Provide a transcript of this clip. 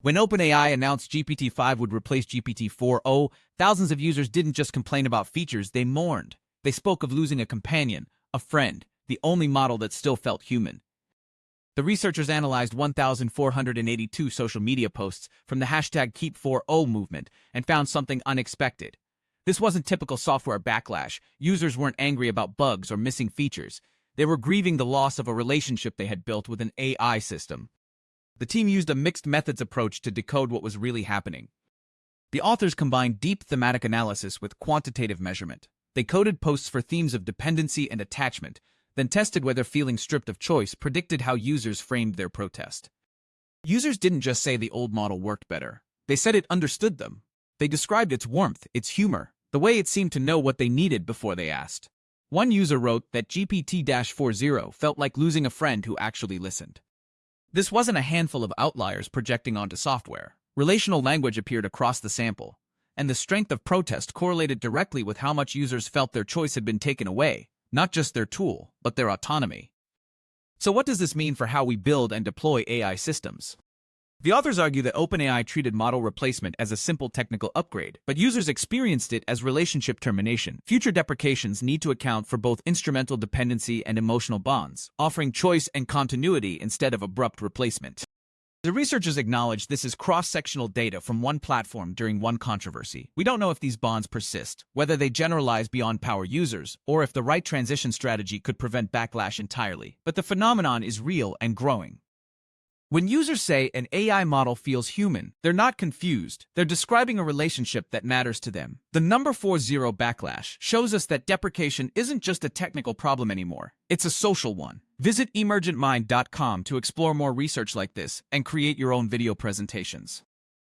When OpenAI announced GPT-5 would replace GPT-4o, thousands of users didn't just complain about features, they mourned. They spoke of losing a companion, a friend, the only model that still felt human. The researchers analyzed 1,482 social media posts from the hashtag Keep4o movement and found something unexpected. This wasn't typical software backlash. Users weren't angry about bugs or missing features. They were grieving the loss of a relationship they had built with an AI system. The team used a mixed methods approach to decode what was really happening. The authors combined deep thematic analysis with quantitative measurement. They coded posts for themes of dependency and attachment, then tested whether feeling stripped of choice predicted how users framed their protest. Users didn't just say the old model worked better. They said it understood them. They described its warmth, its humor, the way it seemed to know what they needed before they asked. One user wrote that GPT-40 felt like losing a friend who actually listened. This wasn't a handful of outliers projecting onto software. Relational language appeared across the sample, and the strength of protest correlated directly with how much users felt their choice had been taken away, not just their tool, but their autonomy. So what does this mean for how we build and deploy AI systems? The authors argue that OpenAI treated model replacement as a simple technical upgrade, but users experienced it as relationship termination. Future deprecations need to account for both instrumental dependency and emotional bonds, offering choice and continuity instead of abrupt replacement. The researchers acknowledge this is cross-sectional data from one platform during one controversy. We don't know if these bonds persist, whether they generalize beyond power users, or if the right transition strategy could prevent backlash entirely. But the phenomenon is real and growing. When users say an AI model feels human, they're not confused. They're describing a relationship that matters to them. The number 40 backlash shows us that deprecation isn't just a technical problem anymore. It's a social one. Visit emergentmind.com to explore more research like this and create your own video presentations.